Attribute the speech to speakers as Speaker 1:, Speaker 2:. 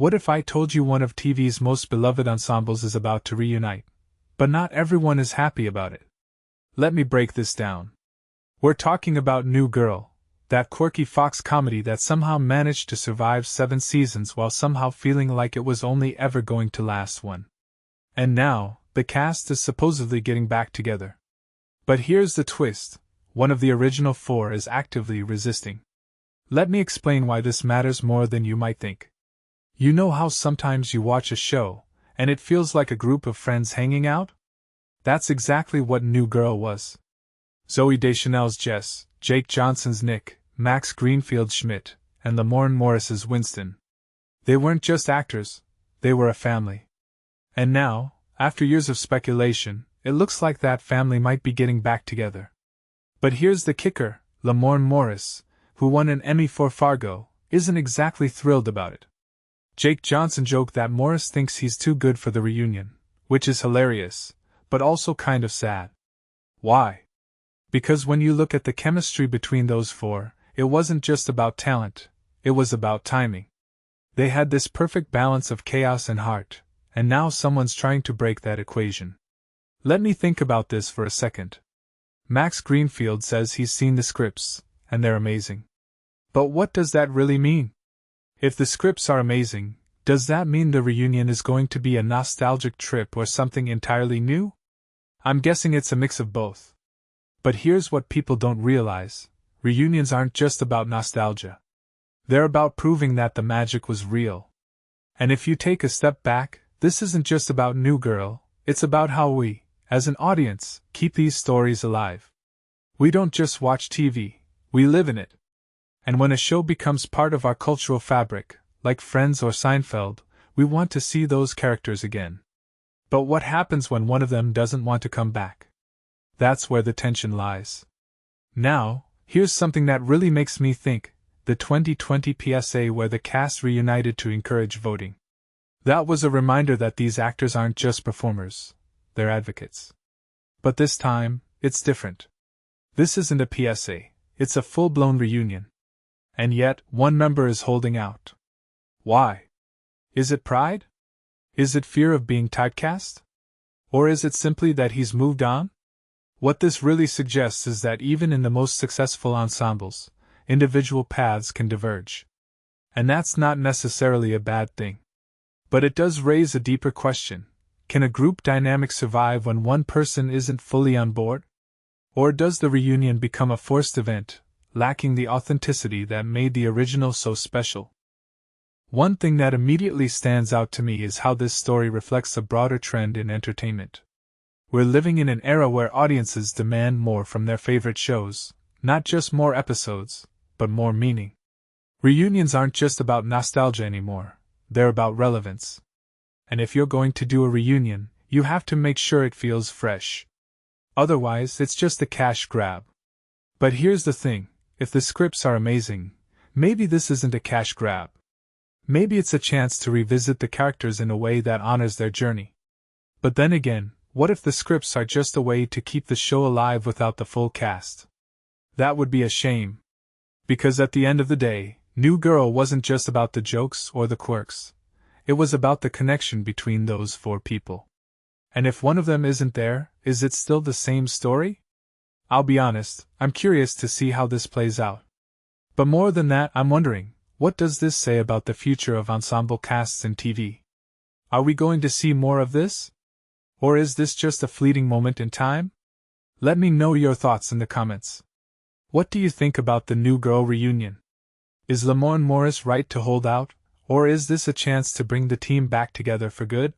Speaker 1: What if I told you one of TV's most beloved ensembles is about to reunite, but not everyone is happy about it? Let me break this down. We're talking about New Girl, that quirky Fox comedy that somehow managed to survive 7 seasons while somehow feeling like it was only ever going to last one. And now, the cast is supposedly getting back together. But here's the twist: one of the original 4 is actively resisting. Let me explain why this matters more than you might think. You know how sometimes you watch a show, and it feels like a group of friends hanging out? That's exactly what New Girl was. Zooey Deschanel's Jess, Jake Johnson's Nick, Max Greenfield's Schmidt, and Lamorne Morris's Winston. They weren't just actors, they were a family. And now, after years of speculation, it looks like that family might be getting back together. But here's the kicker: Lamorne Morris, who won an Emmy for Fargo, isn't exactly thrilled about it. Jake Johnson joked that Morris thinks he's too good for the reunion, which is hilarious, but also kind of sad. Why? Because when you look at the chemistry between those 4, it wasn't just about talent, it was about timing. They had this perfect balance of chaos and heart, and now someone's trying to break that equation. Let me think about this for a second. Max Greenfield says he's seen the scripts, and they're amazing. But what does that really mean? If the scripts are amazing, does that mean the reunion is going to be a nostalgic trip or something entirely new? I'm guessing it's a mix of both. But here's what people don't realize: reunions aren't just about nostalgia. They're about proving that the magic was real. And if you take a step back, this isn't just about New Girl, it's about how we, as an audience, keep these stories alive. We don't just watch TV, we live in it. And when a show becomes part of our cultural fabric, like Friends or Seinfeld, we want to see those characters again. But what happens when one of them doesn't want to come back? That's where the tension lies. Now, here's something that really makes me think: the 2020 PSA where the cast reunited to encourage voting. That was a reminder that these actors aren't just performers, they're advocates. But this time, it's different. This isn't a PSA, it's a full-blown reunion. And yet, one member is holding out. Why? Is it pride? Is it fear of being typecast? Or is it simply that he's moved on? What this really suggests is that even in the most successful ensembles, individual paths can diverge. And that's not necessarily a bad thing. But it does raise a deeper question: can a group dynamic survive when one person isn't fully on board? Or does the reunion become a forced event, lacking the authenticity that made the original so special? One thing that immediately stands out to me is how this story reflects a broader trend in entertainment. We're living in an era where audiences demand more from their favorite shows, not just more episodes, but more meaning. Reunions aren't just about nostalgia anymore, they're about relevance. And if you're going to do a reunion, you have to make sure it feels fresh. Otherwise, it's just a cash grab. But here's the thing: if the scripts are amazing, maybe this isn't a cash grab. Maybe it's a chance to revisit the characters in a way that honors their journey. But then again, what if the scripts are just a way to keep the show alive without the full cast? That would be a shame. Because at the end of the day, New Girl wasn't just about the jokes or the quirks. It was about the connection between those 4 people. And if one of them isn't there, is it still the same story? I'll be honest, I'm curious to see how this plays out. But more than that, I'm wondering, what does this say about the future of ensemble casts in TV? Are we going to see more of this? Or is this just a fleeting moment in time? Let me know your thoughts in the comments. What do you think about the New Girl reunion? Is Lamorne Morris right to hold out, or is this a chance to bring the team back together for good?